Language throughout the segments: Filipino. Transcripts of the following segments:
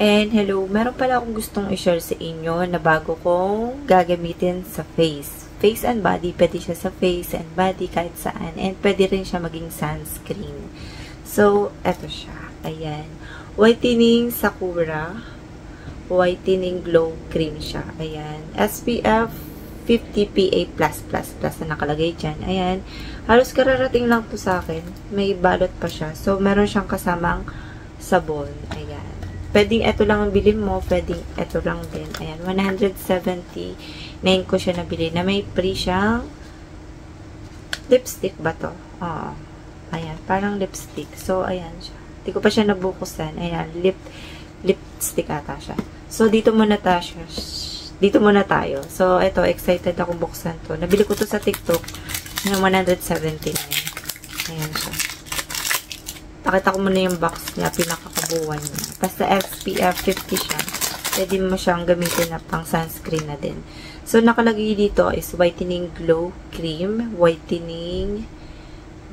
And hello, meron pala akong gustong i-share sa inyo na bago kong gagamitin sa face. Face and body, pwede siya sa face and body kahit saan. And pwede rin siya maging sunscreen. So, eto siya. Ayan. Whitening Sakura. Whitening Glow Cream siya. Ayan. SPF 50 PA+++ na nakalagay dyan. Ayan. Halos kararating lang to sa akin. May balot pa siya. So, meron siyang kasamang sabon. Ayan. Pwedeng ito lang ang bilhin mo. Pwedeng ito lang din. Ayan. 179 ko siya nabili. Na may free siyang lipstick ba to? Oo. Ayan. Parang lipstick. So, ayan siya. Hindi ko pa siya nabukusan. Ayan. Lipstick ata siya. So, dito muna tayo. So, ito. Excited akong buksan to. Nabili ko to sa TikTok ng 179. Ayan siya. Pakita ko muna yung box niya, pinakakabuuan niya. Basta SPF 50 siya. Pwede mo siyang gamitin na pang sunscreen na din. So, nakalagay dito is Whitening Glow Cream, Whitening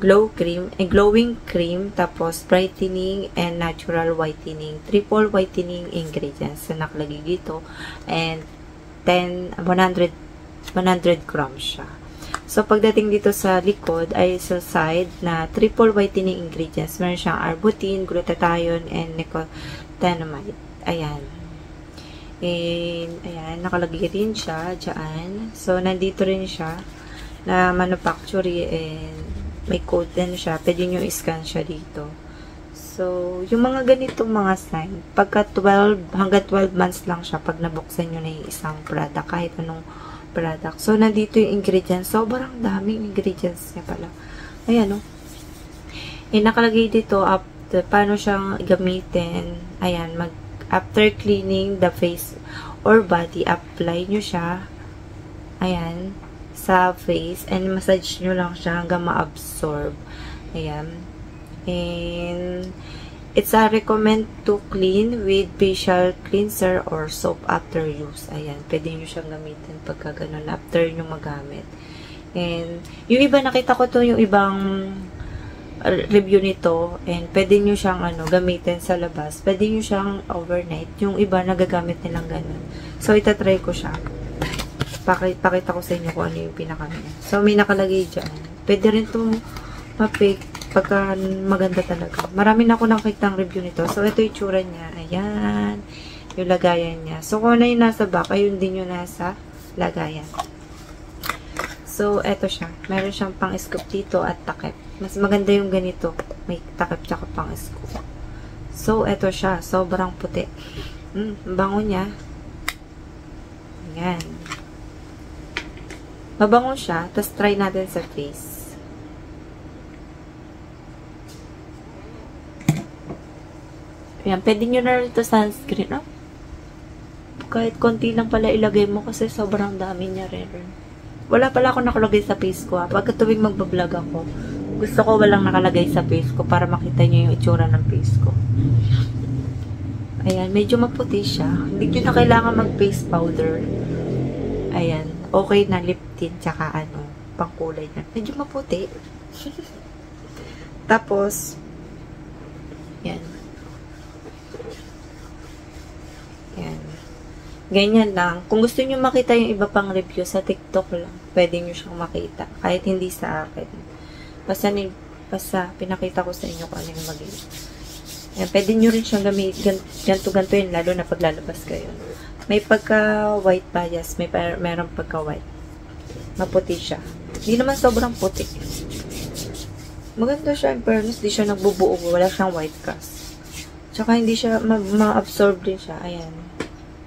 Glow Cream, Glowing Cream, tapos Brightening and Natural Whitening. Triple Whitening Ingredients. So, nakalagay dito. And 100 grams siya. So, pagdating dito sa likod, ay sa side na triple whitening ingredients. Meron siyang arbutin, glutathione, and nicotinamide. Ayan. And, ayan, nakalagay din siya dyan. So, nandito rin siya na manufacturer and may code din siya. Pwede nyo i-scan siya dito. So, yung mga ganitong mga sign, pagka 12, hanggang 12 months lang siya pag nabuksan nyo na yung isang product, kahit anong product. So, nandito yung ingredients. Sobrang daming ingredients niya pala. Ayan, oh. Eh, nakalagay dito, paano siyang gamitin. Ayan, after cleaning the face or body, apply nyo siya. Ayan, sa face. And massage nyo lang siya hanggang ma-absorb. Ayan. And, it's a recommend to clean with facial cleanser or soap after use. Ayan, pwede nyo siyang gamitin pagka ganun, after nyo magamit. And, yung iba, nakita ko to yung ibang review nito, and pwede nyo siyang gamitin sa labas. Pwede nyo siyang overnight. Yung iba, nagagamit nilang ganun. So, itatry ko siya. Pakita ko sa inyo kung ano yung pinakamit. So, may nakalagay dyan. Pwede rin itong ma-pick pagka maganda talaga. Marami na ako nakikita ang review nito. So, ito yung tsura niya. Ayan. Yung lagayan niya. So, kung ano yung nasa back, ayun din yung nasa lagayan. So, ito siya. Meron siyang pang-scoop dito at takip. Mas maganda yung ganito. May takip tsaka pang-scoop. So, ito siya. Sobrang puti. Bango niya. Ayan. Mabango siya. Tapos, try natin sa face. Ayan, pwede nyo na rin ito sunscreen, no? Kahit konti lang pala ilagay mo kasi sobrang dami niya rin. Wala pala ako nakalagay sa face ko, ha? Pagka tuwing magbablog ako, gusto ko walang nakalagay sa face ko para makita nyo yung itsura ng face ko. Ayan, medyo maputi siya. Hindi nyo na kailangan mag-face powder. Ayan, okay na lip tint, tsaka pangkulay na. Medyo maputi. Tapos, yan. Yan. Ganyan lang. Kung gusto nyo makita yung iba pang review sa TikTok lang, pwede nyo siyang makita. Kahit hindi sa akin. Basta pinakita ko sa inyo kung ano yung magiging. Yan. Pwede nyo rin siyang gamitin. Ganto yun, lalo na paglalabas kayo. May pagka-white bias. Meron pagka-white. Maputi siya. Hindi naman sobrang puti. Maganda siya. In fairness, di siya nagbubuo. Wala siyang white cast. Tsaka hindi siya ma-absorb din siya. Ayan.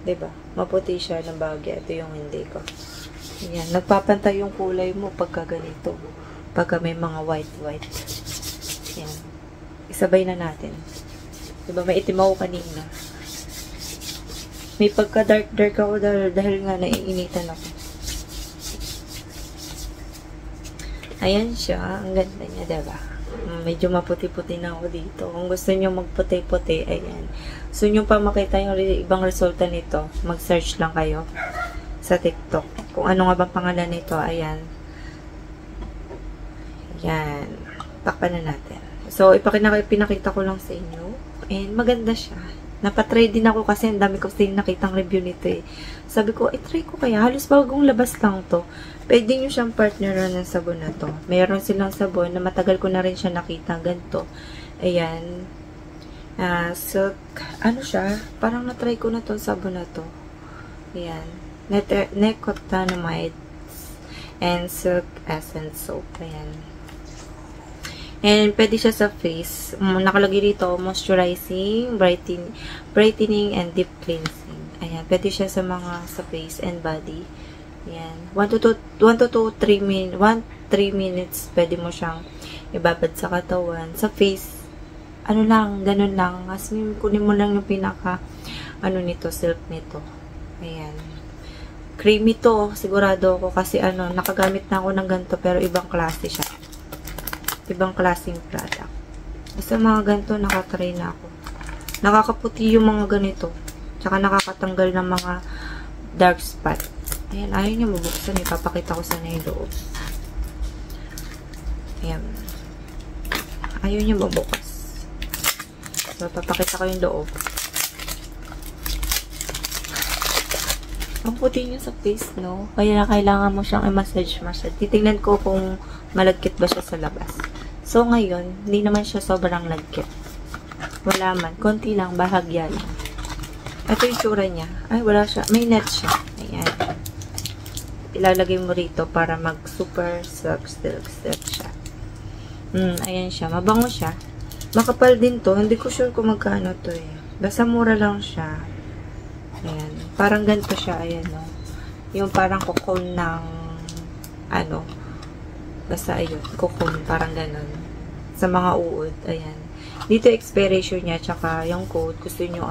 'Di ba? Maputi siya ng bagay. Ito yung hindi ko. Ayan. Nagpapantay yung kulay mo pagka ganito. Pagka may mga white. Ayan. Isabay na natin. 'Di ba? May itim ako kanina. May pagka dark ako dahil nga naiinitan ako. Ayan siya. Ang ganda niya, 'di ba? Medyo maputi-puti na ako dito. Kung gusto nyo magputi-puti, ayan. So, nyo pa makita yung ibang resulta nito, mag-search lang kayo sa TikTok. Kung ano nga bang pangalan nito, ayan. Ayan. Takpan na natin. So, pinakita ko lang sa inyo. And maganda siya. Napatry din ako kasi ang dami ko din nakitang review nito eh. Sabi ko, try ko kaya. Halos bagong labas lang to. Pwede nyo siyang partneran ng sabon na to. Mayroon silang sabon na matagal ko na rin siya nakita. Ganito. Ayan. Silk. Ano siya? Parang natry ko na to sabon na to. Ayan. Nicotinamide and Silk Essence Soap. Ayan. And, pwede siya sa face. Nakalagay dito, moisturizing, brightening, and deep cleansing. Ayan. Pwede siya sa mga, sa face and body. Ayan. 1 to 3 minutes, pwede mo siyang ibabad sa katawan. Sa face, ano lang, ganun lang. Kasi kunin mo lang yung pinaka, nito, silk nito. Ayan. Creamy to, sigurado ako. Kasi, nakagamit na ako ng ganito, pero ibang klase siya. Ibang klaseng product. Basta mga ganito, nakatry na ako. Nakakaputi yung mga ganito. Tsaka nakakatanggal ng mga dark spot. Ayan, ayaw niya mabuksan. Ipapakita ko sana yung loob. Ayan. Ayaw niya mabukas. So, papakita ko yung loob. Ang puti niya sa face, no? Kaya kailangan mo siyang i-massage. Titingnan ko kung malagkit ba siya sa labas. So, ngayon, hindi naman siya sobrang lagkit. Wala man. Konti lang. Bahagya lang. Ito yung tsura niya. Ay, wala siya. May net siya. Ayan. Ilalagay mo rito para mag super silk siya. Ayan siya. Mabango siya. Makapal din to. Hindi ko sure kung magkano to eh. Basta mura lang siya. Ayan. Parang ganito siya. Ayan, no? Yung parang cocoon ng basta ayun. Cocoon. Parang ganun. Sa mga uod. Ayan. Dito expiration niya. Tsaka yung code. Gusto nyo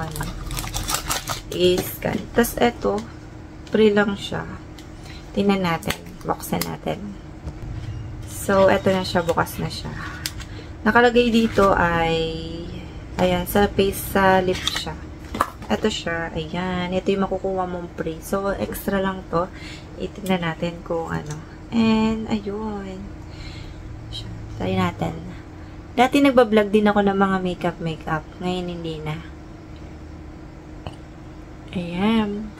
i-scan. Tapos eto. Free lang siya. Tingnan natin. Buksan natin. So, eto na siya. Bukas na siya. Nakalagay dito ay ayan. Sa face, sa lip siya. Ito siya. Ayan. Ito yung makukuha mong free. So, extra lang to. Itignan natin kung ano. And, ayun. Try natin. Dati nagbablog din ako ng mga makeup. Ngayon, hindi na. Ayan.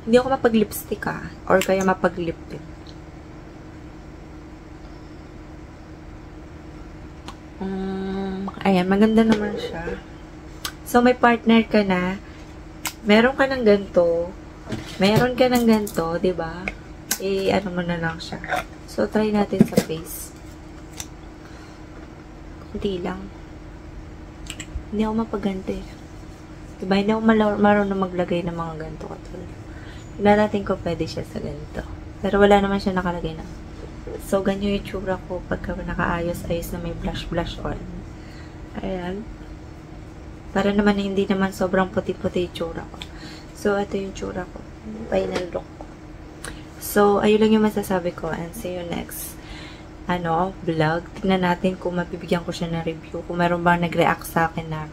Hindi ako mapag-lipstick or kaya mapag-lip tint. Ayan, maganda naman siya. So, may partner ka na. Meron ka ng ganito. Meron ka ng ganito, diba? Ano mo na lang siya. So, try natin sa face. Kunti lang. Hindi ako mapaganto eh. Diba? Hindi ako marunong maglagay ng mga ganito katulad. Tignan natin kung pwede siya sa ganito. Pero wala naman siya nakalagay na. So, ganyan yung tsura ko pagka nakaayos-ayos na may blush on. Ayan. Para naman hindi naman sobrang puti-puti yung tsura ko. So, ito yung tsura ko. Final look ko. So, ayun lang yung masasabi ko. And see you next vlog. Tingnan natin kung mabibigyan ko siya ng review. Kung meron bang nag-react sa akin na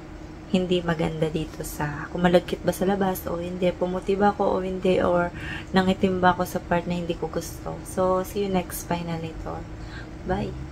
hindi maganda dito kung malagkit ba sa labas o hindi, pumuti ba ako o hindi, or nangitim ba ako sa part na hindi ko gusto. So, see you next final ito. Bye!